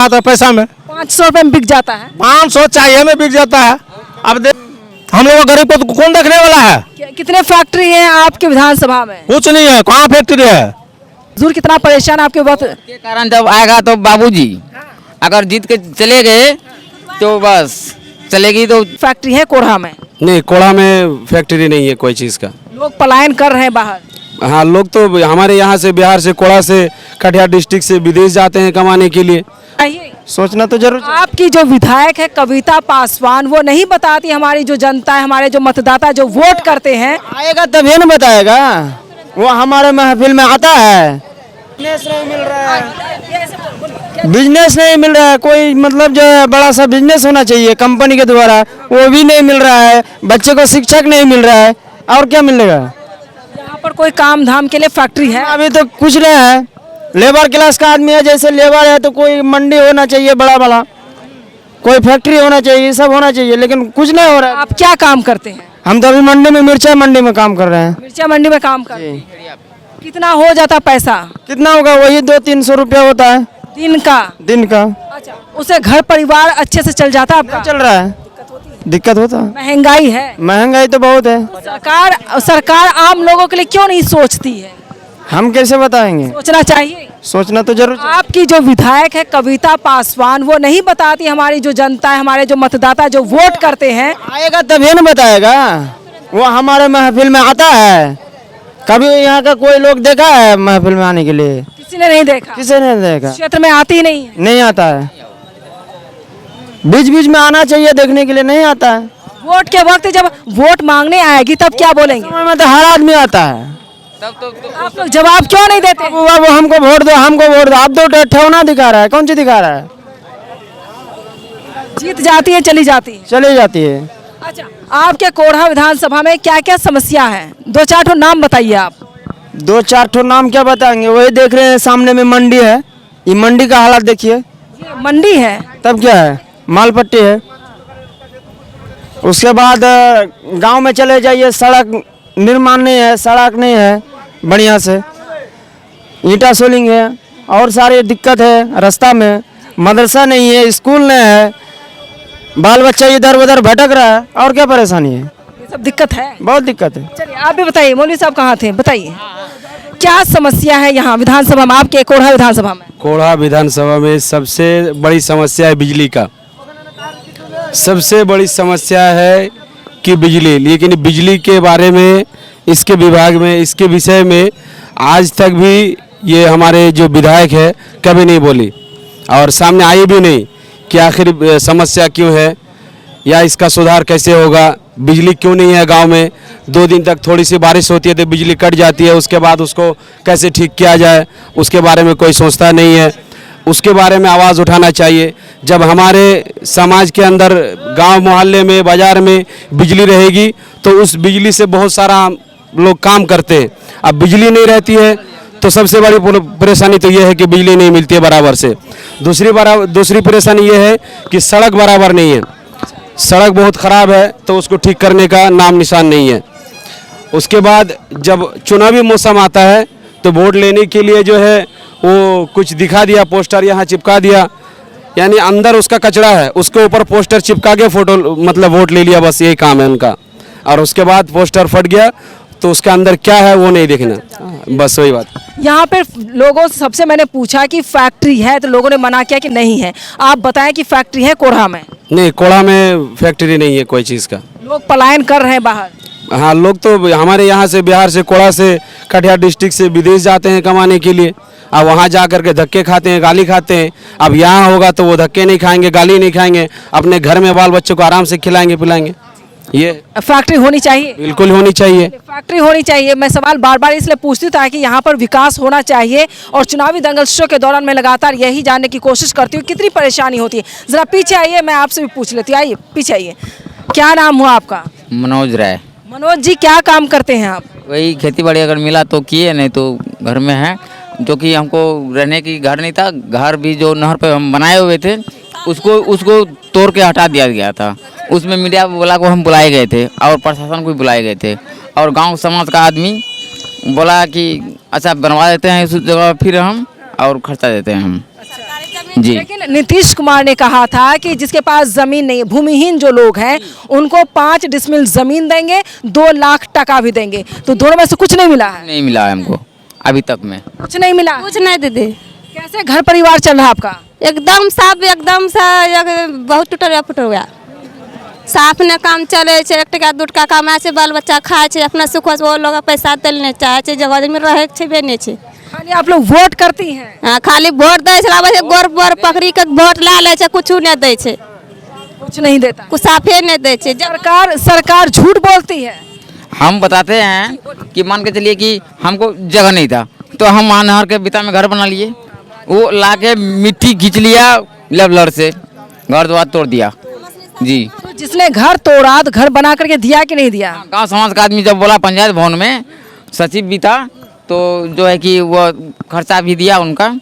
आता है पैसा में 500 रुपए में बिक जाता है। 500 चाहिए में बिक जाता है। अब देख हम लोग गरीब को कौन देखने वाला है। कितने फैक्ट्री हैं आपके विधानसभा में? कुछ नहीं है, कहाँ फैक्ट्री है। मजदूर कितना परेशान आपके वक्त के कारण जब आएगा तो बाबूजी अगर जीत के चले गए तो बस चलेगी तो। फैक्ट्री है कोढ़ा में? नहीं, कोढ़ा में फैक्ट्री नहीं है कोई चीज़ का। लोग पलायन कर रहे हैं बाहर। हाँ, लोग तो हमारे यहाँ से बिहार से कोढ़ा से कटिहार डिस्ट्रिक्ट से विदेश जाते हैं कमाने के लिए। सोचना तो जरूर। आपकी जो विधायक है कविता पासवान, वो नहीं बताती हमारी जो जनता है, हमारे जो मतदाता जो वोट करते हैं। आएगा तभी न बताएगा। वो हमारे महफिल में आता है। बिजनेस नहीं मिल रहा है, बिजनेस नहीं मिल रहा है। कोई मतलब जो है बड़ा सा बिजनेस होना चाहिए कंपनी के द्वारा, वो भी नहीं मिल रहा है। बच्चे को शिक्षक नहीं मिल रहा है, और क्या मिलेगा। यहाँ पर कोई काम धाम के लिए फैक्ट्री है? अभी तो कुछ नहीं है। लेबर क्लास का आदमी है, जैसे लेबर है तो कोई मंडी होना चाहिए बड़ा बड़ा, कोई फैक्ट्री होना चाहिए, सब होना चाहिए, लेकिन कुछ नहीं हो रहा है। आप क्या काम करते हैं? हम तो अभी मंडी में मिर्चा मंडी में काम कर रहे हैं। मिर्चा मंडी में काम करते हैं। कितना हो जाता पैसा? कितना होगा, वही 200-300 रुपया होता है दिन का? दिन का। अच्छा, उसे घर परिवार अच्छे से चल जाता है आपका? चल रहा है, दिक्कत होता है। महंगाई है? महंगाई तो बहुत है। सरकार आम लोगों के लिए क्यों नहीं सोचती है? हम कैसे बताएंगे, सोचना चाहिए। सोचना तो जरूर। आपकी जो विधायक है कविता पासवान, वो नहीं बताती हमारी जो जनता है, हमारे जो मतदाता जो वोट करते हैं। आएगा तभी न बताएगा। वो हमारे महफिल में आता है। कभी यहाँ का कोई लोग देखा है महफिल में आने के लिए? किसी ने नहीं देखा। किसी ने नहीं देखा। क्षेत्र में आती ही नहीं है। नहीं आता है, बीच बीच में आना चाहिए देखने के लिए, नहीं आता है। वोट के वक्त जब वोट मांगने आएगी तब क्या बोलेंगे? समय में तो हर आदमी आता है। आप लोग जवाब क्यों नहीं देते? बाबू हमको वोट दो, हमको वोट दो। अब तो ठेवना दिखा रहा है, कौन सी दिखा रहा है। जीत जाती है चली जाती है। चली जाती है। अच्छा, आपके कोढ़ा विधानसभा में क्या क्या समस्या है? 2-4 ठो नाम बताइए आप। 2-4 ठो नाम क्या बताएंगे, वही देख रहे हैं सामने में मंडी है। ये मंडी का हालात देखिए। ये मंडी है? तब क्या है, माल पट्टी है। उसके बाद गांव में चले जाइए, सड़क निर्माण नहीं है, सड़क नहीं है बढ़िया से, ईंटा सोलिंग है, और सारी दिक्कत है। रास्ता में मदरसा नहीं है, स्कूल नहीं है, बाल बच्चा इधर उधर भटक रहा है, और क्या परेशानी है। ये सब दिक्कत है, बहुत दिक्कत है। चलिए आप भी बताइए, मौलवी साहब कहाँ थे, बताइए क्या समस्या है यहाँ विधानसभा में, आपके कोढ़ा विधानसभा में? कोढ़ा विधानसभा में सबसे बड़ी समस्या है बिजली का। सबसे बड़ी समस्या है कि बिजली, लेकिन बिजली के बारे में, इसके विभाग में, इसके विषय में आज तक भी ये हमारे जो विधायक है कभी नहीं बोली, और सामने आई भी नहीं कि आखिर समस्या क्यों है या इसका सुधार कैसे होगा। बिजली क्यों नहीं है गांव में? 2 दिन तक थोड़ी सी बारिश होती है तो बिजली कट जाती है, उसके बाद उसको कैसे ठीक किया जाए उसके बारे में कोई सोचता नहीं है। उसके बारे में आवाज़ उठाना चाहिए। जब हमारे समाज के अंदर गांव मोहल्ले में बाज़ार में बिजली रहेगी तो उस बिजली से बहुत सारा लोग काम करते हैं। अब बिजली नहीं रहती है तो सबसे बड़ी परेशानी तो ये है कि बिजली नहीं मिलती है बराबर से। दूसरी परेशानी ये है कि सड़क बराबर नहीं है, सड़क बहुत ख़राब है, तो उसको ठीक करने का नाम निशान नहीं है। उसके बाद जब चुनावी मौसम आता है तो वोट लेने के लिए जो है वो कुछ दिखा दिया, पोस्टर यहाँ चिपका दिया, यानी अंदर उसका कचरा है, उसके ऊपर पोस्टर चिपका के फोटो मतलब वोट ले लिया, बस यही काम है उनका। और उसके बाद पोस्टर फट गया तो उसके अंदर क्या है वो नहीं देखना, बस वही बात। यहाँ पे लोगों से सबसे मैंने पूछा कि फैक्ट्री है तो लोगों ने मना किया कि नहीं है। आप बताएं कि फैक्ट्री है कोढ़ा में? नहीं, कोढ़ा में फैक्ट्री नहीं है कोई चीज़ का। लोग पलायन कर रहे हैं बाहर। हाँ, लोग तो हमारे यहाँ से बिहार से कोढ़ा से कटिहार डिस्ट्रिक्ट से विदेश जाते हैं कमाने के लिए। अब वहाँ जा कर के धक्के खाते हैं, गाली खाते हैं। अब यहाँ होगा तो वो धक्के नहीं खाएंगे, गाली नहीं खाएंगे, अपने घर में बाल बच्चों को आराम से खिलाएंगे पिलाएंगे। ये फैक्ट्री होनी चाहिए, बिल्कुल होनी चाहिए, फैक्ट्री होनी चाहिए। मैं सवाल बार बार इसलिए पूछती हूँ ताकि यहाँ पर विकास होना चाहिए, और चुनावी दंगल शो के दौरान मैं लगातार यही जानने की कोशिश करती हूँ कितनी परेशानी होती है। जरा पीछे आइए, मैं आपसे भी पूछ लेती हूँ। आइए पीछे आइए। क्या नाम हुआ आपका? मनोज राय। मनोज जी, क्या काम करते हैं आप? वही खेती बाड़ी अगर मिला तो किए, नहीं तो घर में है। जो कि हमको रहने की घर नहीं था, घर भी जो नहर पे हम बनाए हुए थे उसको तोड़ के हटा दिया गया था। उसमें मीडिया वाला को हम बुलाए गए थे और प्रशासन को भी बुलाए गए थे, और गांव समाज का आदमी बोला कि अच्छा बनवा देते हैं इस जगह, फिर हम और खर्चा देते हैं हम। जी। लेकिन नीतीश कुमार ने कहा था कि जिसके पास जमीन नहीं है, भूमिहीन जो लोग हैं उनको 5 डिसमिल जमीन देंगे, 2 लाख टका भी देंगे। तो दोनों में से कुछ नहीं मिला है? नहीं मिला है हमको अभी तक में। कुछ नहीं मिला। कुछ नहीं दीदी, कैसे घर परिवार चल रहा है आपका? एकदम साफ, एकदम सा बहुत टूटल फुटल हुआ। साफ ने काम चले छे, 1 टका 2 टका कमाए छे, बाल बच्चा खाए छे, अपना सुख से वो लोग पैसा देल नहीं चाहे छे, जब आदमी रहे छेबे नहीं छे। खाली आप लोग वोट करती हैं? हाँ, खाली वोट दे छे, आबे छे गोर बोर पकड़ी के वोट ला ले छे, कुछ नहीं दे छे, कुछ नहीं देता। कुछ साफे नहीं दे छे। जब सरकार झूठ बोलती है। हम बताते हैं कि मान के चलिए कि हमको जगह नहीं था तो हम वहाँ नहर के बिता में घर बना लिए, वो ला के मिट्टी खींच लिया लेवलर से, घर द्वार तोड़ दिया। जी। तो जिसने घर तोड़ा तो घर बना करके दिया कि नहीं दिया? गांव समाज का आदमी जब बोला पंचायत भवन में, सचिव भी था, तो जो है कि वो खर्चा भी दिया उनका,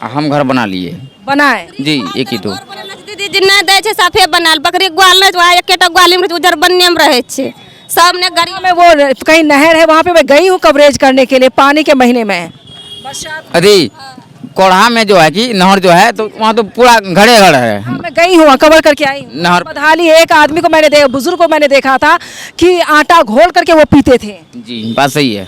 हम घर बना लिए। बनाए? जी, एक ही तो। दीदी जी नहीं दे छे, साफे बनाल बकरी ग्वाल नहीं वहाँ एकेटा ग्वाली में उधर बनने में रहे छे, सब ने गरीब में वो कहीं नहर है वहाँ पे मैं गई हूँ कवरेज करने के लिए, पानी के महीने में। अरे कोढ़ा में जो है कि नहर जो है तो वहाँ तो पूरा घड़े घर है। मैं गई हूँ, कवर करके आई हूँ। नहर बदहाली एक आदमी को मैंने देखा, बुजुर्ग को मैंने देखा था कि आटा घोल करके वो पीते थे। जी, बात सही है,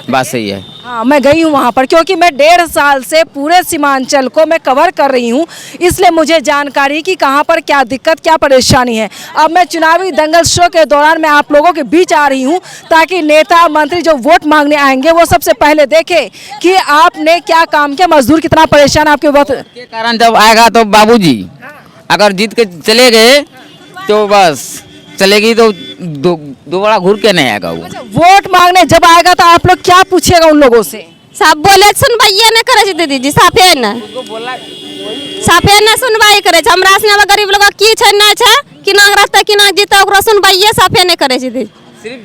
बात सही है। हाँ, मैं गई हूँ वहाँ पर, क्योंकि मैं 1.5 साल से पूरे सीमांचल को मैं कवर कर रही हूँ, इसलिए मुझे जानकारी कि कहाँ पर क्या दिक्कत क्या परेशानी है। अब मैं चुनावी दंगल शो के दौरान मैं आप लोगों के बीच आ रही हूँ ताकि नेता मंत्री जो वोट मांगने आएंगे वो सबसे पहले देखे कि आपने क्या काम किया, मजदूर कितना परेशान आपके वक्त के कारण जब आएगा तो बाबूजी अगर जीत के चले गए तो बस चलेगी तो दोबारा घूर के नहीं आएगा वो। वोट मांगने जब आएगा तो आप लोग क्या पूछेगा उन लोगों से? सब बोले सुनवाइए नहीं करे छे दीदी जी, साफे न सुनवाई करे छे। हमरा सने गरीब लोग की छै ना छै कि ना रास्ता कि ना जीता ओकरा सुनवाइए साफे नहीं करे छे दीदी। सिर्फ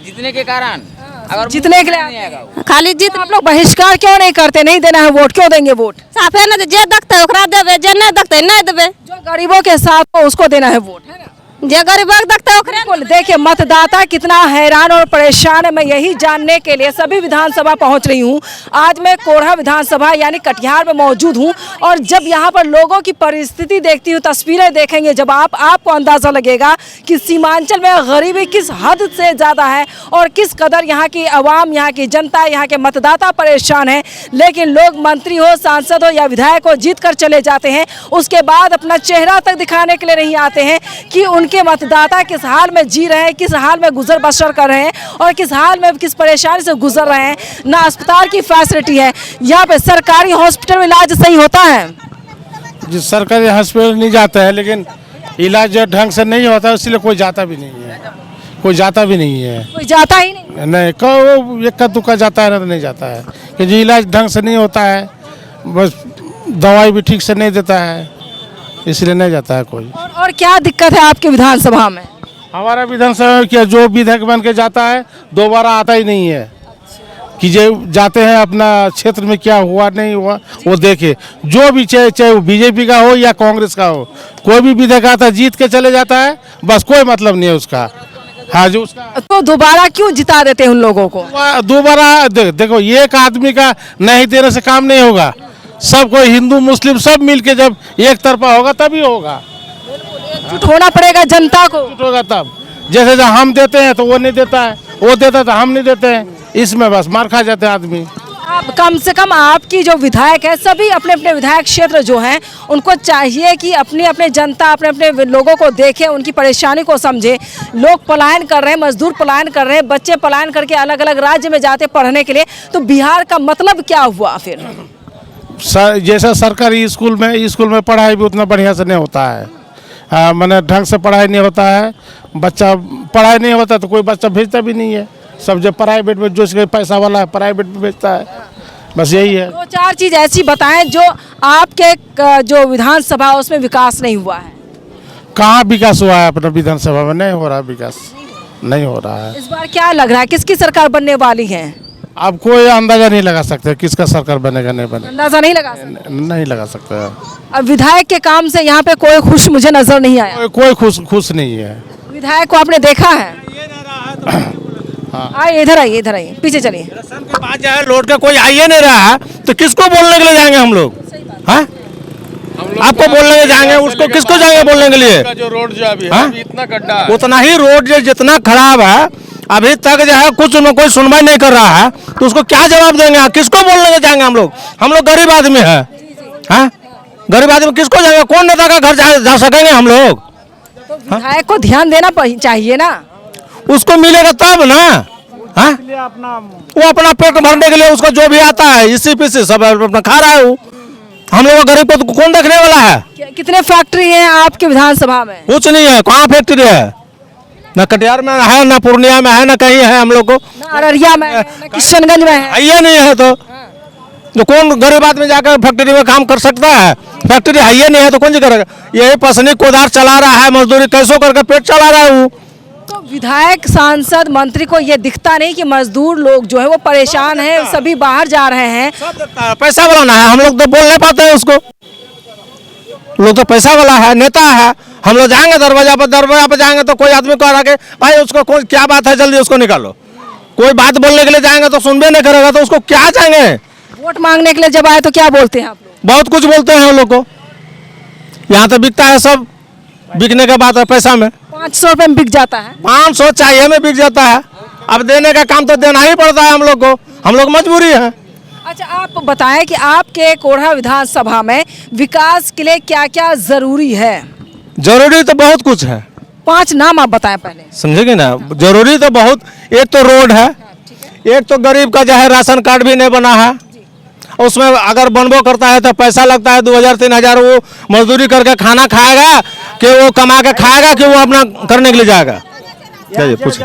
जीतने के कारण, अगर जीतने के लिए नहीं आएगा वो। खाली जीत। आप लोग बहिष्कार क्यों नहीं करते? नहीं देना है वोट, क्यों देंगे वोट? साफे न जे देखते ओकरा देबे, जे नहीं देखते नहीं देबे। जो गरीबों के साथ हो उसको देना है वोट, है ना? जे गरीब देखते ओकरे। बिल्कुल। देखिए मतदाता कितना हैरान और परेशान है, मैं यही जानने के लिए सभी विधानसभा पहुंच रही हूं। आज मैं कोढ़ा विधानसभा यानी कटिहार में मौजूद हूं और जब यहां पर लोगों की परिस्थिति देखती हूं, तस्वीरें देखेंगे जब आपको अंदाजा लगेगा कि सीमांचल में गरीबी किस हद से ज़्यादा है और किस कदर यहाँ की आवाम, यहाँ की जनता, यहाँ के मतदाता परेशान है। लेकिन लोग मंत्री हो, सांसद हो या विधायक हो जीत कर चले जाते हैं, उसके बाद अपना चेहरा तक दिखाने के लिए नहीं आते हैं कि उनके मतदाता किस हाल में जी रहे हैं, किस हाल में गुजर बसर कर रहे हैं और किस हाल में किस परेशानी से गुजर रहे हैं। ना अस्पताल की फैसिलिटी है, यहाँ पे सरकारी हॉस्पिटल में इलाज सही होता है? जो सरकारी हॉस्पिटल नहीं जाता है, लेकिन इलाज ढंग से नहीं होता है, इसलिए कोई जाता भी नहीं है, कोई जाता भी नहीं है। कोई जाता ही नहीं? नहीं, वो इक्का दुक्का जाता है ना तो नहीं जाता है, क्योंकि इलाज ढंग से नहीं होता है, बस दवाई भी ठीक से नहीं देता है, इसलिए नहीं जाता है कोई। और क्या दिक्कत है आपके विधानसभा में? हमारा विधानसभा क्या, जो विधायक बन के जाता है दोबारा आता ही नहीं है कि जो जाते हैं अपना क्षेत्र में क्या हुआ नहीं हुआ वो देखे। जो भी चाहे वो बीजेपी का हो या कांग्रेस का हो, कोई भी विधायक आता है जीत के चले जाता है, बस कोई मतलब नहीं है उसका। हाँ, जो उसका तो दोबारा क्यों जिता देते हैं उन लोगों को? दोबारा देखो, एक आदमी का नहीं देने से काम नहीं होगा, सब कोई हिंदू मुस्लिम सब मिलके जब एक तरफा होगा तभी होगा। एकजुट होना पड़ेगा जनता को। होगा तब, जैसे जब हम देते हैं तो वो नहीं देता है, वो देता है तो हम नहीं देते हैं, इसमें बस मार खा जाते हैं आदमी। आप कम से कम आपकी जो विधायक है, सभी अपने अपने विधायक क्षेत्र जो हैं उनको चाहिए कि अपनी अपने जनता, अपने अपने लोगों को देखें, उनकी परेशानी को समझे। लोग पलायन कर रहे हैं, मजदूर पलायन कर रहे हैं, बच्चे पलायन करके अलग अलग राज्य में जाते पढ़ने के लिए, तो बिहार का मतलब क्या हुआ फिर? जैसा सरकारी स्कूल में पढ़ाई भी उतना बढ़िया से नहीं होता है, मैंने ढंग से पढ़ाई नहीं होता है, बच्चा पढ़ाई नहीं होता तो कोई बच्चा भेजता भी नहीं है, सब जब प्राइवेट में जो पैसा वाला है प्राइवेट में भेजता है, बस यही है। 2-4 चीज़ ऐसी बताएं जो आपके जो विधानसभा उसमें विकास नहीं हुआ है। कहाँ विकास हुआ है अपना विधानसभा में? नहीं हो रहा विकास, नहीं हो रहा है। इस बार क्या लग रहा है, किसकी सरकार बनने वाली है? आप कोई अंदाजा नहीं लगा सकते किसका सरकार बनेगा नहीं बनेगा, अंदाजा नहीं लगा सकते? नहीं लगा सकते। अब विधायक के काम से यहाँ पे कोई खुश मुझे नजर नहीं आया। कोई खुश नहीं है। विधायक को आपने देखा है? आइए इधर आइए, इधर आइए, पीछे चलिए। के पास जो है लोड का कोई आ ही नहीं रहा है तो किसको बोलने के लिए जाएंगे हम लोग? हाँ, आपको बोलने के जाएंगे, उसको किसको जाएंगे बोलने के लिए? जो रोड जो अभी हाँ? अभी इतना गड्ढा है। उतना ही रोड जो जितना खराब है अभी तक जो है कुछ न कोई सुनवाई नहीं कर रहा है, तो उसको क्या जवाब देंगे? किसको बोलने के जाएंगे हम लोग गरीब आदमी है, हाँ? गरीब आदमी किसको जाएंगे? कौन नेता का घर जा सकेंगे हम लोग? तो विधायक को ध्यान देना चाहिए ना। उसको मिलेगा तब ना, हाँ? वो अपना पेट भरने के लिए उसको जो भी आता है इसी पीसी सब अपना खा रहा है वो। हम लोग गरीब को तो कौन देखने वाला है? कितने फैक्ट्री हैं आपके विधानसभा में? कुछ नहीं है, कहाँ फैक्ट्री है? न कटिहार में है, न पूर्णिया में है, न कहीं है हम लोग को। ना अररिया में है, ना किशनगंज में है। ये नहीं है तो कौन गरीब आदमी जाकर फैक्ट्री में काम कर सकता है? फैक्ट्री है ये नहीं है तो कौन जी करेगा? यही पसनी कोदार चला रहा है, मजदूरी कैसो करके पेट चला रहा है वो। तो विधायक, सांसद, मंत्री को ये दिखता नहीं कि मजदूर लोग जो है वो परेशान हैं, सभी बाहर जा रहे हैं। पैसा वाला ना है, हम लोग तो बोल नहीं पाते हैं उसको। लोग तो पैसा वाला है, नेता है। हम लोग जाएंगे दरवाजा पर जाएंगे तो कोई आदमी कह रहा कि भाई उसको कोई क्या बात है, जल्दी उसको निकालो। कोई बात बोलने के लिए जाएंगे तो सुनबे नहीं करेगा, तो उसको क्या जाएंगे? वोट मांगने के लिए जब आए तो क्या बोलते हैं आप लोग? बहुत कुछ बोलते हैं हम लोग को। यहाँ तो बिकता है सब, बिकने के बाद पैसा में 500 रुपए में बिक जाता है। 500 चाहिए में बिक जाता है। अब देने का काम तो देना ही पड़ता है हम लोग को, हम लोग मजबूरी है। अच्छा, आप बताएं कि आपके कोढ़ा विधानसभा में विकास के लिए क्या क्या जरूरी है? जरूरी तो बहुत कुछ है। 5 नाम आप बताएं पहले। समझेंगे ना, जरूरी तो बहुत। एक तो रोड है, एक तो गरीब का जो है राशन कार्ड भी नहीं बना है, उसमें अगर बनबो करता है तो पैसा लगता है 2000-3000। वो मजदूरी करके खाना खाएगा कि वो कमा के खाएगा कि वो अपना करने के लिए जाएगा? पूछ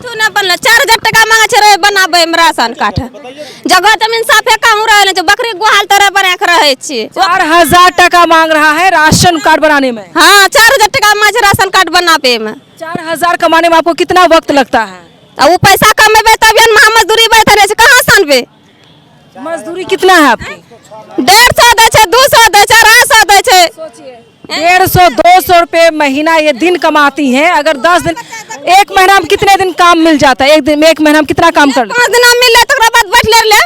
कुछ ना बनल, 4000 टका मांगे छे बनाबे में राशन कार्ड। जगह जमीन साफे काम रहे जो बकरी गुहाल तरह बना के रहे छी। 4000 टका मांग रहा है राशन कार्ड बनाने में। हाँ, 4000 टका मांगे छे राशन कार्ड बनाबे में। 4000 कमाने में आपको कितना वक्त लगता है? वो पैसा कमेबे तब मजदूरी बैठे रहे कहाँ सनबे? मजदूरी कितना है आपकी? 150 दे छे, 200 दे छे, 250 दे छे। 150-200 रुपए महीना ये दिन कमाती हैं। अगर 10 दिन, एक महीना में कितने दिन काम मिल जाता है? एक महीना में कितना काम कर? 5 दिन मिल ले तकरा बाद बैठ ले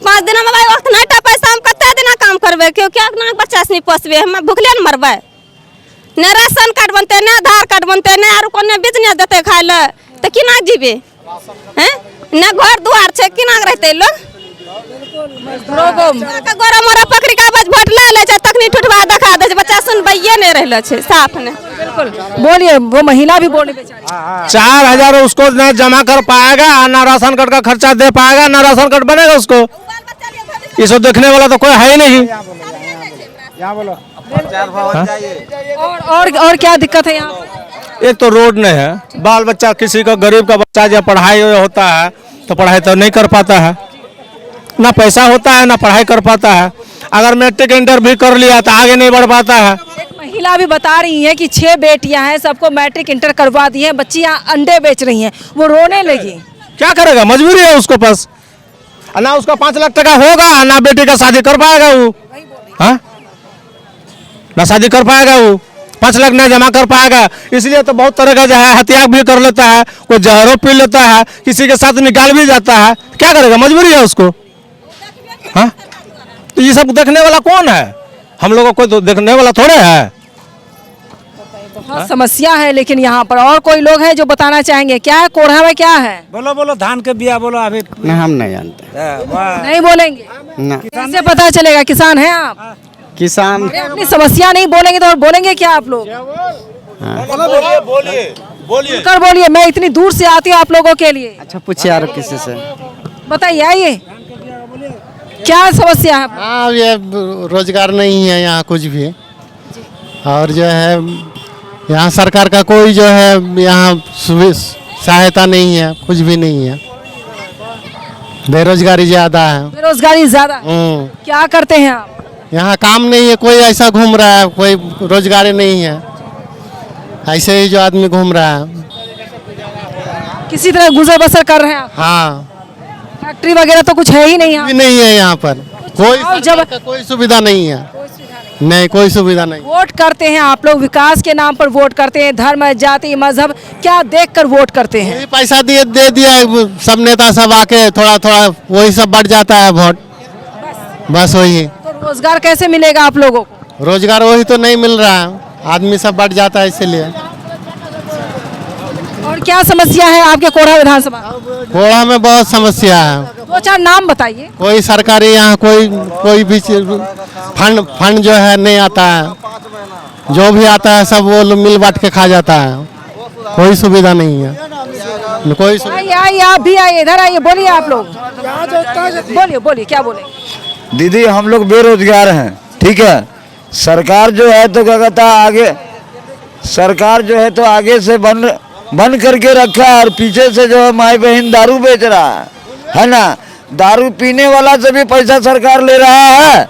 5 दिन में भाई वक्त नहीं पैसा हम कते दिन काम करबे? क्यों क्या ना बच्चा से नहीं पोसबे? हम भूखले न मरबे? न राशन कार्ड बनते, न आधार कार्ड बनते, न आरो कोनो बिजनेस देते खाय ले त किना जीबे? हैं? न घर दुआर छे, किना रहते लोग? गोरा मोरा पकड़ी का बज वोट ले ले, तखनी ठुठवा दिखा दे, बच्चा सुनबैये नहीं रहले छे साफ ने। बिल्कुल बोलिए, वो महिला भी बोली बेचारी। 4000 उसको न जमा कर पाएगा, ना राशन कार्ड का खर्चा दे पाएगा, ना राशन कार्ड बनेगा उसको। ये सब देखने वाला तो कोई है ही नहीं। और क्या दिक्कत है यहाँ? एक तो रोड नहीं है, बाल बच्चा किसी का गरीब का बच्चा जब पढ़ाई होता है तो पढ़ाई तो नहीं कर पाता है, ना पैसा होता है ना पढ़ाई कर पाता है। अगर मैट्रिक इंटर भी कर लिया तो आगे नहीं बढ़ पाता है। एक महिला भी बता रही है कि 6 बेटियां हैं, सबको मैट्रिक इंटर करवा दी है, बच्चियां अंडे बेच रही हैं, वो रोने लगी। क्या करेगा, मजबूरी है उसको पास। ना उसका 5 लाख टका होगा, ना बेटी का शादी कर पाएगा वो, हाँ? ना शादी कर पाएगा वो, 5 लाख नहीं जमा कर पाएगा। इसलिए तो बहुत तरह का जो है हत्या भी कर लेता है, कोई जहरों पी लेता है, किसी के साथ निकाल भी जाता है। क्या करेगा, मजबूरी है उसको, हाँ? तो ये सब देखने वाला कौन है? हम लोगों को तो देखने वाला थोड़े है। बहुत समस्या है लेकिन यहाँ पर। और कोई लोग हैं जो बताना चाहेंगे? क्या है कोढ़ा में, क्या है? बोलो धान के बिया बोलो। अभी नहीं, हम नहीं जानते। नहीं बोलेंगे ना, कैसे पता चलेगा? किसान हैं आप? किसान अरे अपनी समस्या नहीं बोलेंगे तो और बोलेंगे क्या आप लोग? बोलिए बोलिए, मैं इतनी दूर से आती हूँ आप लोगों के लिए। अच्छा, पूछिए यार किसी से। बताइए, आइए, क्या समस्या है? हाँ, ये रोजगार नहीं है यहाँ कुछ भी, और जो है यहाँ सरकार का कोई जो है यहाँ सहायता नहीं है, कुछ भी नहीं है। बेरोजगारी ज्यादा है। बेरोजगारी ज्यादा है। क्या करते हैं आप? यहाँ काम नहीं है, कोई ऐसा घूम रहा है, कोई रोजगार नहीं है, ऐसे ही जो आदमी घूम रहा है। किसी तरह गुजर बसर कर रहे हैं आप? हाँ, फैक्ट्री वगैरह तो कुछ है ही नहीं यहाँ? भी नहीं है यहाँ पर, कोई और जब कोई सुविधा नहीं है। नहीं, कोई सुविधा नहीं। वोट करते हैं आप लोग, विकास के नाम पर वोट करते हैं, धर्म, जाति, मजहब क्या देखकर वोट करते हैं? वही पैसा दे दिया सब नेता सब आके, थोड़ा थोड़ा वही सब बढ़ जाता है वोट, बस वही। तो रोजगार कैसे मिलेगा आप लोगों को? रोजगार वही तो नहीं मिल रहा है, आदमी सब बढ़ जाता है इसलिए। और क्या समस्या है आपके कोढ़ा विधानसभा? कोड़ा में बहुत समस्या है। 2-4 नाम बताइए। कोई सरकारी यहाँ कोई भी फंड जो है नहीं आता है, जो भी आता है सब वो लोग मिल बांट के खा जाता है, कोई सुविधा नहीं है, कोई आइए आइए, आप भी आइए, इधर आइए, बोलिए आप लोग, बोलिए क्या बोले? दीदी हम लोग बेरोजगार हैं, ठीक है। सरकार जो है तो क्या कहता है आगे, सरकार जो है तो आगे से बंद करके रखा है, और पीछे से जो है माई बहन दारू बेच रहा है ना। दारू पीने वाला से भी पैसा सरकार ले रहा है,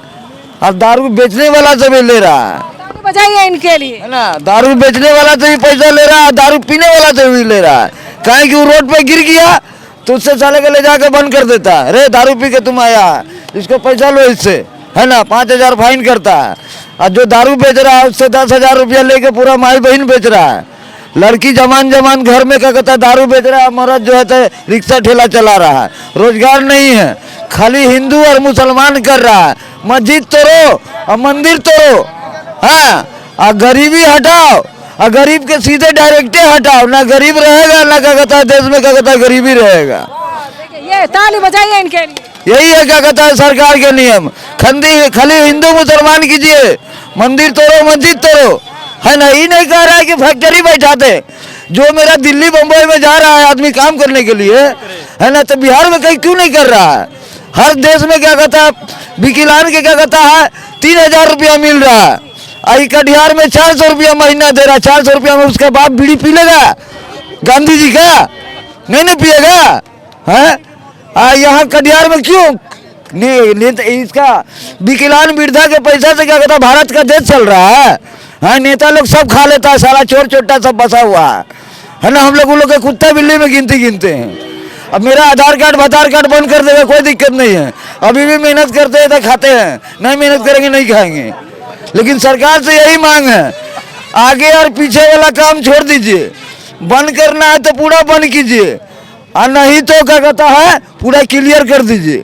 और दारू बेचने वाला से भी ले रहा है, ताली बजाइए इनके लिए, है ना। दारू बेचने वाला से भी पैसा ले रहा है, दारू पीने वाला से भी ले रहा है। कहीं कि वो रोड पे गिर गया तो उससे साले के ले जाके बंद कर देता है, अरे दारू पी के तुम आया है, इसको पैसा लो इससे, है ना। 5,000 फाइन करता है, और जो दारू बेच रहा है उससे 10,000 रुपया लेके पूरा माई बहन बेच रहा है। लड़की जमान घर में क्या कहता है दारू बेच रहा है, मर्द जो है तो रिक्शा ठेला चला रहा है, रोजगार नहीं है। खाली हिंदू और मुसलमान कर रहा है, मस्जिद तोड़ो और मंदिर तोड़ो, हाँ, और गरीबी हटाओ, और गरीब के सीधे डायरेक्टे हटाओ, ना गरीब रहेगा ना क्या कहता है देश में क्या कहता है गरीबी रहेगा। ये ताली बजाइए इनके लिए। यही है क्या कहता है सरकार के नियम, खाली हिंदू मुसलमान कीजिए, मंदिर तोड़ो मस्जिद तोड़ो, है ना। ये नहीं कह रहा है कि फैक्ट्री बैठा दे, जो मेरा दिल्ली बम्बई में जा रहा है आदमी काम करने के लिए, है ना, तो बिहार में कहीं क्यों नहीं कर रहा है। हर देश में क्या कहता है विकलांग के क्या कहता है 3,000 रुपया मिल रहा है, आई कटिहार में 400 रुपया महीना दे रहा है। 400 रुपया में उसके बाप बीड़ी पी लेगा गांधी जी का? नहीं पिएगा, है। यहाँ कटिहार में क्यों नहीं, इसका विकलांग वृद्धा के पैसा से क्या कहता भारत का देश चल रहा है, हाँ। नेता लोग सब खा लेता है, सारा चोर चोटा सब बसा हुआ है ना। हम लोग उन लोग के कुत्ता बिल्ली में गिनते हैं। अब मेरा आधार कार्ड बंद कर देगा कोई दिक्कत नहीं है, अभी भी मेहनत करते हैं तो खाते हैं, नहीं मेहनत करेंगे नहीं खाएंगे। लेकिन सरकार से यही मांग है, आगे और पीछे वाला काम छोड़ दीजिए, बंद करना है तो पूरा बंद कीजिए, और नहीं तो क्या कहता है पूरा क्लियर कर दीजिए,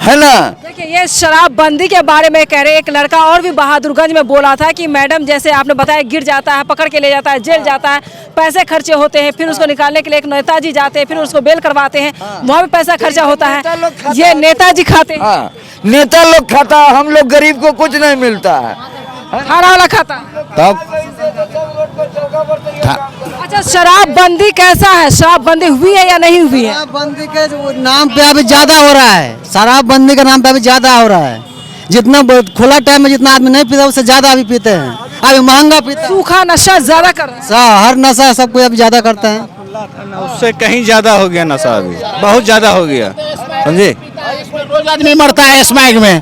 है ना। देखिए ये शराबबंदी के बारे में कह रहे एक लड़का और भी बहादुरगंज में बोला था कि मैडम जैसे आपने बताया गिर जाता है, पकड़ के ले जाता है, जेल जाता है, पैसे खर्चे होते हैं, फिर उसको निकालने के लिए एक नेताजी जाते हैं, फिर उसको बेल करवाते हैं, वहाँ भी पैसा खर्चा होता है, ये नेताजी खाते हैं। हाँ, नेता लोग खाता, हम लोग गरीब को कुछ नहीं मिलता है, खाना वाला खाता। तब अच्छा शराबबंदी कैसा है, शराबबंदी हुई है या नहीं हुई है? शराबबंदी के नाम पे अभी ज्यादा हो रहा है, शराबबंदी के नाम पे अभी ज्यादा हो रहा है। जितना खुला टाइम में जितना आदमी नहीं पीता उससे ज्यादा अभी पीते हैं, अभी महंगा पीते हैं। सूखा नशा ज्यादा कर रहे हैं। हर नशा सब कोई अभी ज्यादा करते हैं, उससे कहीं ज्यादा हो गया नशा, अभी बहुत ज्यादा हो गया, समझे। रोज आदमी मरता है स्मैक में,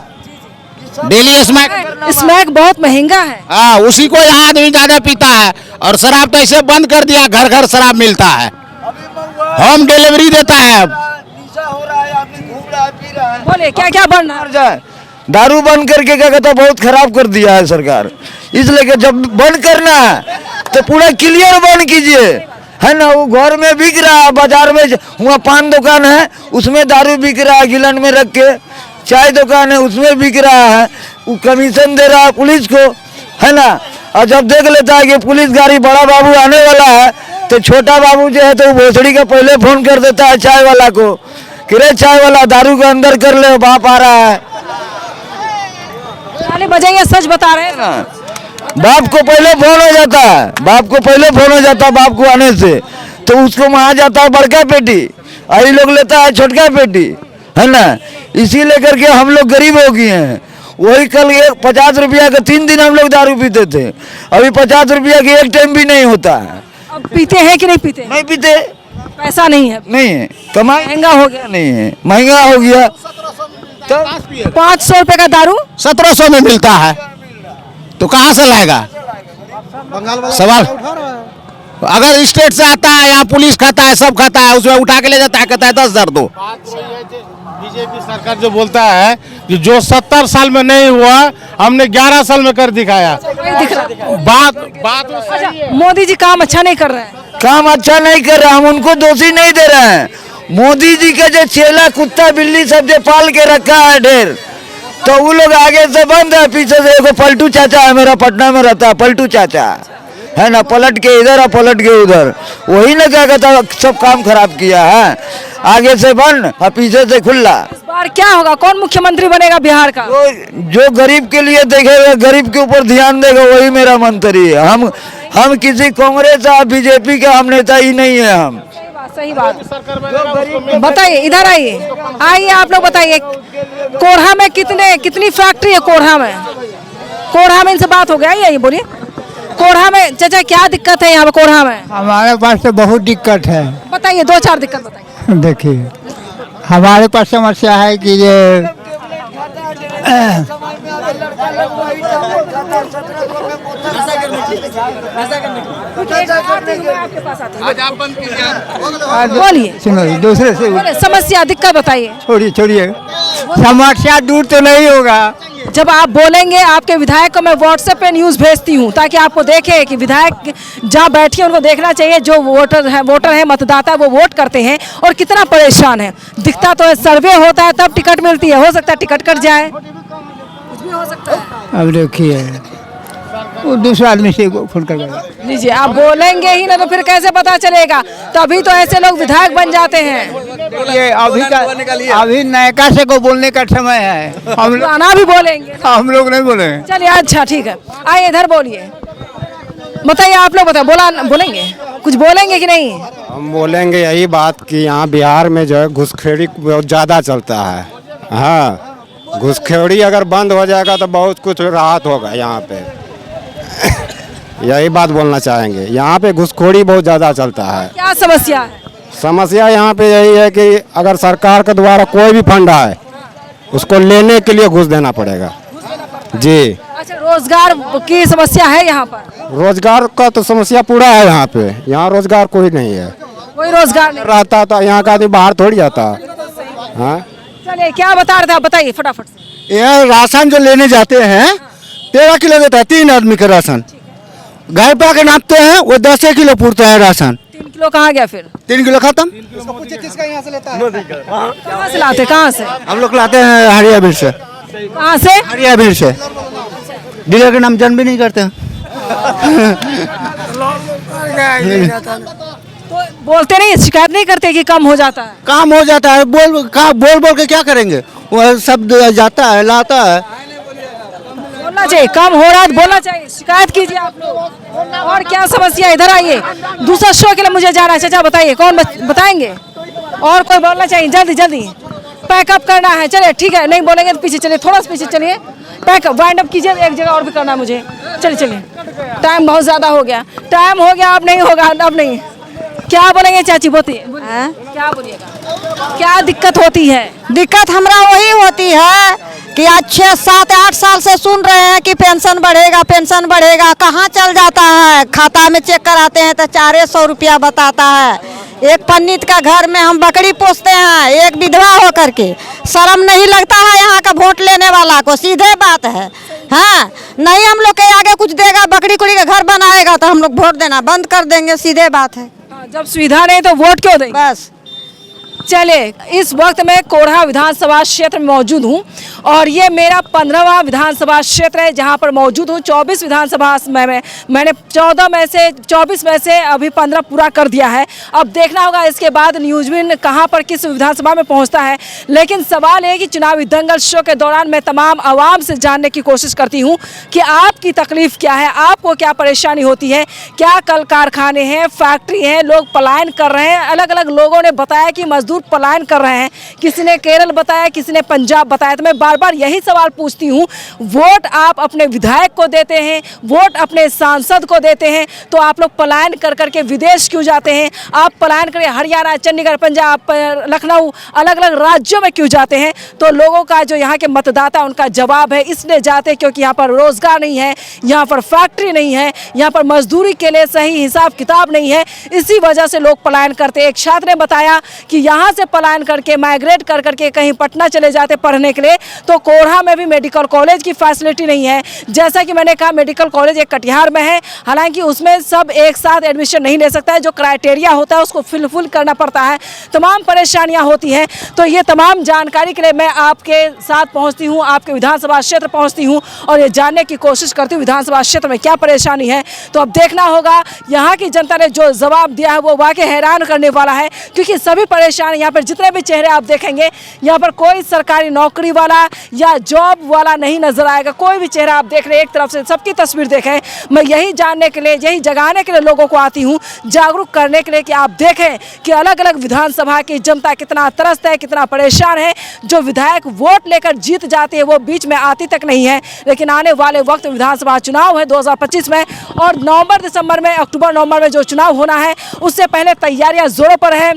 डेली स्मैक बहुत महंगा है। हाँ, उसी को यहाँ आदमी ज्यादा पीता है, और शराब तो ऐसे बंद कर दिया, घर घर शराब मिलता है, होम डिलीवरी देता है। अब बोले क्या क्या बन रहा है? दारू बंद करके क्या कहता बहुत खराब कर दिया है सरकार, इसलिए कि जब बंद करना है तो पूरा क्लियर बंद कीजिए, है ना। वो घर में बिक रहा है, बाजार में वहाँ पान दुकान है उसमें दारू बिक रहा है गिलन में रख के, चाय दुकान है उसमें बिक रहा है, वो कमीशन दे रहा है पुलिस को, है ना। और जब देख लेता है कि पुलिस गाड़ी बड़ा बाबू आने वाला है तो छोटा बाबू जो है तो भोसड़ी का पहले फोन कर देता है चाय वाला को कि रे चाय वाला दारू को अंदर कर ले, बाप आ रहा है। ताली बजाइए, सच बता रहे हैं ना। बाप को पहले फोन हो जाता है, बाप को पहले फोन हो जाता है, बाप को आने से तो उसको वहाँ जाता है बड़का पेटी, आई लोग लेता है छोटका पेटी, है ना। इसी लेकर के हम लोग गरीब हो गए हैं। वही कल 50 रुपया का 3 दिन हम लोग दारू पीते थे, अभी 50 रुपया की एक टाइम भी नहीं होता है। अब पीते हैं कि नहीं पीते? नहीं पीते, पैसा नहीं है, नहीं है, कमाई महंगा हो गया। नहीं है, महंगा हो गया। तो 500 रुपए का दारू 1700 में मिलता है, तो कहाँ से लाएगा सवाल। अगर स्टेट से आता है, यहाँ पुलिस खाता है, सब खाता है, उसमें उठा के ले जाता है, कहता है 10,000 दो। बीजेपी सरकार जो बोलता है कि जो 70 साल में नहीं हुआ हमने 11 साल में कर दिखाया, बात सही है। मोदी जी काम अच्छा नहीं कर रहे हैं। काम अच्छा नहीं कर रहा, हम उनको दोषी नहीं दे रहे हैं। मोदी जी का जो चेला कुत्ता बिल्ली सब जो पाल के रखा है ढेर, तो वो लोग आगे से बंद है, पीछे से एक पलटू चाचा है मेरा, पटना में रहता है, पलटू चाचा है ना, पलट के इधर और पलट के उधर, वही ना क्या कहता सब काम खराब किया है। आगे से बंद और पीछे से खुला। इस बार क्या होगा, कौन मुख्यमंत्री बनेगा बिहार का? जो गरीब के लिए देखेगा, गरीब के ऊपर ध्यान देगा, वही मेरा मंत्री है। हम किसी कांग्रेस या बीजेपी के हम नेता ही नहीं है। हम सही बात। बताइए, इधर आइए आप लोग बताइए, कोढ़ा में कितनी फैक्ट्री है? कोढ़ा में इनसे बात हो गया? ये बोलिए, कोढ़ा में चाचा क्या दिक्कत है यहाँ पे कोढ़ा में? हमारे पास तो बहुत दिक्कत है। बताइए, 2-4 दिक्कत बताइए। देखिए, हमारे पास समस्या है कि ये बोलिए, सुनो दूसरे से समस्या दिक्कत बताइए। छोड़िए समस्या दूर तो नहीं होगा। जब आप बोलेंगे, आपके विधायक को मैं व्हाट्सएप पे न्यूज़ भेजती हूँ ताकि आपको देखे कि विधायक जहाँ बैठे हैं उनको देखना चाहिए, जो वोटर है मतदाता है, वो वोट करते हैं और कितना परेशान है। दिखता तो है, सर्वे होता है तब टिकट मिलती है, हो सकता है टिकट कट जाए, कुछ भी हो सकता है। अब देखिए, वो दूसरा आदमी से फोन कर लीजिए, आप बोलेंगे ही ना तो फिर कैसे पता चलेगा? तभी तो ऐसे लोग विधायक बन जाते हैं। ये अभी नयका से को बोलने का समय है। हम पुराना भी बोलेंगे, हम लोग नहीं बोले। चलिए, अच्छा ठीक है, आइए इधर बोलिए, बताइए आप लोग बताइए, बोलेंगे कुछ बोलेंगे कि नहीं? हम बोलेंगे यही बात कि यहाँ बिहार में जो है घुसखोरी बहुत ज़्यादा चलता है। हाँ, घुसखोरी अगर बंद हो जाएगा तो बहुत कुछ राहत होगा यहाँ पे। यही बात बोलना चाहेंगे, यहाँ पे घुसखोरी बहुत ज़्यादा चलता है। क्या समस्या है? समस्या यहाँ पे यही है कि अगर सरकार के द्वारा कोई भी फंड आए उसको लेने के लिए घुस देना पड़ेगा जी। अच्छा, रोजगार की समस्या है यहाँ पर? रोजगार का तो समस्या पूरा है यहाँ पे। यहाँ रोजगार कोई नहीं है, कोई रोजगार नहीं रहता तो यहाँ का आदमी बाहर थोड़ी जाता। हाँ, चलिए, क्या बता रहे थे आप, बताइए फटाफट से। यह राशन जो लेने जाते हैं 13 किलो देता है 3 आदमी का राशन। घर पे आके नापते हैं, वो 10 किलो पूरता है राशन। 3 किलो कहाँ गया फिर? 3 किलो खत्म। कहाँ से लाते, कहाँ से? हम लोग लाते हैं हरियावीर से। कहाँ से? हरियावीर से। डीलर के नाम जन भी नहीं करते हैं। तो बोलते नहीं, शिकायत नहीं करते कि कम हो जाता है? काम हो जाता है, बोल के क्या करेंगे? वो सब जाता है, लाता है। बोलना चाहिए, कम हो रहा है तो बोलना चाहिए, शिकायत कीजिए आप लोग। और क्या समस्या? इधर आइए, दूसरा शो के लिए मुझे जाना है। चाचा बताइए, कौन बताएंगे? और कोई बोलना चाहिए? जल्दी पैकअप करना है। चलिए ठीक है, नहीं बोलेंगे तो पीछे चलिए, थोड़ा सा पीछे चलिए, पैकअप वाइंड अप कीजिए। एक जगह और भी करना है मुझे। चलिए, टाइम बहुत ज़्यादा हो गया, टाइम हो गया, अब नहीं होगा, अब नहीं। क्या बोलेंगे चाची? बोलिए, क्या बोलिएगा, क्या दिक्कत होती है? दिक्कत हमरा वही होती है कि आज 6-7-8 साल से सुन रहे हैं कि पेंशन बढ़ेगा, कहाँ चल जाता है? खाता में चेक कराते हैं तो 400 रुपया बताता है। एक पंडित का घर में हम बकरी पोसते हैं, एक विधवा होकर के। शर्म नहीं लगता है यहाँ का वोट लेने वाला को? सीधे बात है। हाँ, नहीं हम लोग के आगे कुछ देगा, बकरी कुड़ी का घर बनाएगा तो हम लोग वोट देना बंद कर देंगे, सीधे बात है। जब सुविधा नहीं तो वोट क्यों देंगे? बस। चले, इस वक्त मैं कोढ़ा विधानसभा क्षेत्र में मौजूद हूं और ये मेरा 15वां विधानसभा क्षेत्र है जहां पर मौजूद हूं। 24 विधानसभा में मैंने 24 में से अभी 15 पूरा कर दिया है। अब देखना होगा इसके बाद न्यूज़विन कहां पर किस विधानसभा में पहुंचता है। लेकिन सवाल है कि चुनावी दंगल शो के दौरान मैं तमाम आवाम से जानने की कोशिश करती हूँ कि आपकी तकलीफ क्या है, आपको क्या परेशानी होती है। क्या कल कारखाने हैं, फैक्ट्री हैं, लोग पलायन कर रहे हैं। अलग अलग लोगों ने बताया कि मजदूर पलायन कर रहे हैं, किसी ने केरल बताया, किसी ने पंजाब बताया। तो मैं बार बार यही सवाल पूछती हूँ, वोट आप अपने विधायक को देते हैं, वोट अपने सांसद को देते हैं, तो आप लोग पलायन कर करके विदेश क्यों जाते हैं? आप पलायन करके हरियाणा, चंडीगढ़, पंजाब, लखनऊ, अलग अलग राज्यों में क्यों जाते हैं? तो लोगों का जो यहाँ के मतदाता उनका जवाब है, इसलिए जाते क्योंकि यहाँ पर रोजगार नहीं है, यहाँ पर फैक्ट्री नहीं है, यहाँ पर मजदूरी के लिए सही हिसाब किताब नहीं है, इसी वजह से लोग पलायन करते हैं। एक छात्र ने बताया कि यहाँ वहाँ से पलायन करके माइग्रेट कर करके कहीं पटना चले जाते पढ़ने के लिए, तो कोढ़ा में भी मेडिकल कॉलेज की फैसिलिटी नहीं है। जैसा कि मैंने कहा, मेडिकल कॉलेज एक कटिहार में है, हालांकि उसमें सब एक साथ एडमिशन नहीं ले सकता है, जो क्राइटेरिया होता है उसको फुलफिल करना पड़ता है, तमाम परेशानियां होती हैं। तो ये तमाम जानकारी के लिए मैं आपके साथ पहुंचती हूं, आपके विधानसभा क्षेत्र पहुंचती हूं और ये जानने की कोशिश करती हूं विधानसभा क्षेत्र में क्या परेशानी है। तो अब देखना होगा यहाँ की जनता ने जो जवाब दिया है वो वाकई हैरान करने वाला है, क्योंकि सभी परेशान, यहाँ पर जितने भी चेहरे आप देखेंगे, यहाँ पर कोई सरकारी नौकरी वाला या जॉब वाला नहीं नजर आएगा। कोई भी चेहरा आप देख रहे हैं, एक तरफ से सबकी तस्वीर देखें। मैं यही जानने के लिए, यही जगाने के लिए लोगों को आती हूँ, जागरूक करने के लिए कि आप देखें कि अलग अलग विधानसभा की जनता कितना त्रस्त है, कितना परेशान है। जो विधायक वोट लेकर जीत जाती है वो बीच में आती तक नहीं है। लेकिन आने वाले वक्त विधानसभा चुनाव है 2025 में, और नवंबर दिसंबर में, अक्टूबर नवंबर में जो चुनाव होना है उससे पहले तैयारियां जोरों पर है।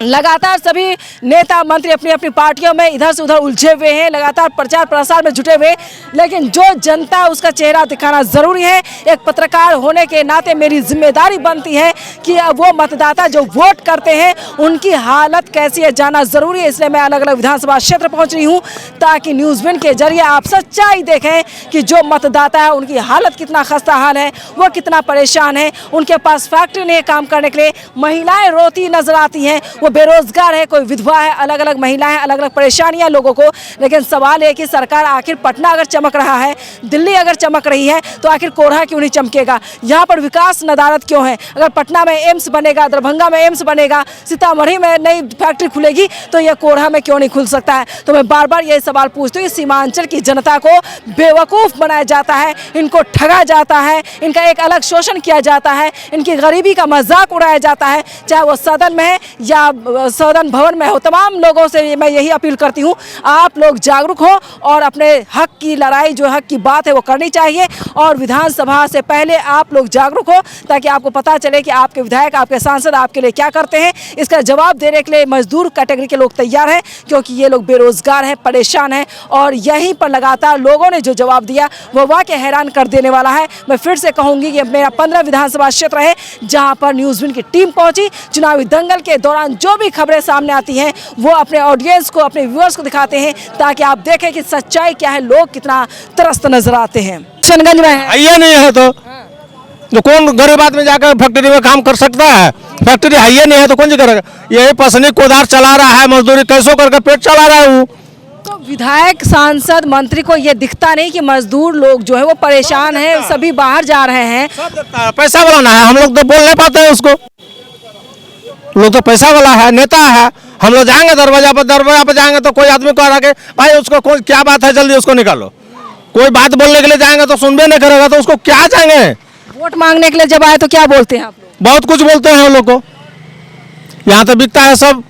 लगातार सभी नेता मंत्री अपनी अपनी पार्टियों में इधर से उधर उलझे हुए हैं, लगातार प्रचार प्रसार में जुटे हुए, लेकिन जो जनता उसका चेहरा दिखाना ज़रूरी है। एक पत्रकार होने के नाते मेरी जिम्मेदारी बनती है कि वो मतदाता जो वोट करते हैं उनकी हालत कैसी है जानना ज़रूरी है। इसलिए मैं अलग अलग विधानसभा क्षेत्र पहुँच रही हूँ ताकि न्यूज़विन के जरिए आप सच्चाई देखें कि जो मतदाता है उनकी हालत कितना खस्ता हाल है, वो कितना परेशान है। उनके पास फैक्ट्री नहीं है काम करने के लिए, महिलाएँ रोती नजर आती हैं, वो बेरोजगार है, कोई विधवा है, अलग अलग महिलाएं, अलग अलग परेशानियां लोगों को। लेकिन सवाल है कि सरकार, आखिर पटना अगर चमक रहा है, दिल्ली अगर चमक रही है, तो आखिर कोढ़ा क्यों नहीं चमकेगा? यहाँ पर विकास नदारद क्यों है? अगर पटना में एम्स बनेगा, दरभंगा में एम्स बनेगा, सीतामढ़ी में नई फैक्ट्री खुलेगी, तो यह कोढ़ा में क्यों नहीं खुल सकता है? तो मैं बार बार यही सवाल पूछती हूँ। सीमांचल की जनता को बेवकूफ़ बनाया जाता है, इनको ठगा जाता है, इनका एक अलग शोषण किया जाता है, इनकी गरीबी का मजाक उड़ाया जाता है, चाहे वो सदन में है या सदन भवन में हो। तमाम लोगों से मैं यही अपील करती हूँ, आप लोग जागरूक हो और अपने हक की लड़ाई, जो हक की बात है वो करनी चाहिए। और विधानसभा से पहले आप लोग जागरूक हो ताकि आपको पता चले कि आपके विधायक, आपके सांसद आपके लिए क्या करते हैं। इसका जवाब देने के लिए मजदूर कैटेगरी के लोग तैयार हैं, क्योंकि ये लोग बेरोजगार हैं, परेशान हैं, और यहीं पर लगातार लोगों ने जो जवाब दिया वो वाकई हैरान कर देने वाला है। मैं फिर से कहूँगी कि मेरा 15 विधानसभा क्षेत्र है जहाँ पर न्यूज़विन की टीम पहुँची। चुनावी दंगल के दौरान जो भी खबरें सामने आती हैं वो अपने ऑडियंस को, अपने व्यूअर्स को दिखाते हैं ताकि आप देखें कि सच्चाई क्या है, लोग कितना त्रस्त नजर आते हैं। किशनगंज में है, ये नहीं है तो कौन गरीब आदमी जाकर फैक्ट्री में काम कर सकता है? फैक्ट्री है नहीं है तो कौन जी करेगा? यही पसनी कोदार चला रहा है, मजदूरी कैसो करके पेट चला रहा है वो। तो विधायक, सांसद, मंत्री को ये दिखता नहीं कि मजदूर लोग जो है वो परेशान हैं, सभी बाहर जा रहे हैं। पैसा वाला ना है, हम लोग तो बोल नहीं पाते हैं उसको। लोग तो पैसा वाला है, नेता है, हम लोग जाएंगे दरवाजा पर जाएंगे तो कोई आदमी कह रहा कि भाई उसको कोई क्या बात है, जल्दी उसको निकालो। कोई बात बोलने के लिए जाएंगे तो सुनबे नहीं करेगा, तो उसको क्या जाएंगे? वोट मांगने के लिए जब आए तो क्या बोलते हैं आप लोग? बहुत कुछ बोलते हैं हम लोग को। यहाँ तो बिकता है सब,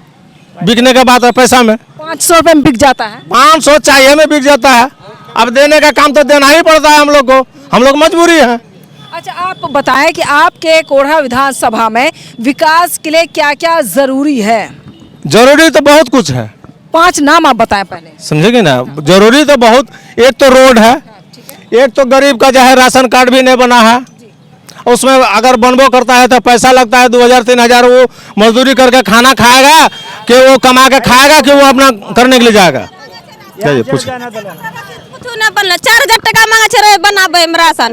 बिकने के बाद पैसा में 500 रुपये में बिक जाता है, 500 चाहिए में बिक जाता है। अब देने का काम तो देना ही पड़ता है हम लोग को, हम लोग मजबूरी है। अच्छा, आप बताएं कि आपके कोढ़ा विधानसभा में विकास के लिए क्या क्या जरूरी है? जरूरी तो बहुत कुछ है, 5 नाम आप बताएं पहले। समझेंगे ना? जरूरी तो बहुत, एक तो रोड है, एक तो गरीब का जो है राशन कार्ड भी नहीं बना है, उसमें अगर बनबो करता है तो पैसा लगता है 2000-3000। वो मजदूरी करके खाना खाएगा कि वो कमा के खाएगा कि वो अपना करने के लिए जाएगा? पूछ 4000 टका मांगे राशन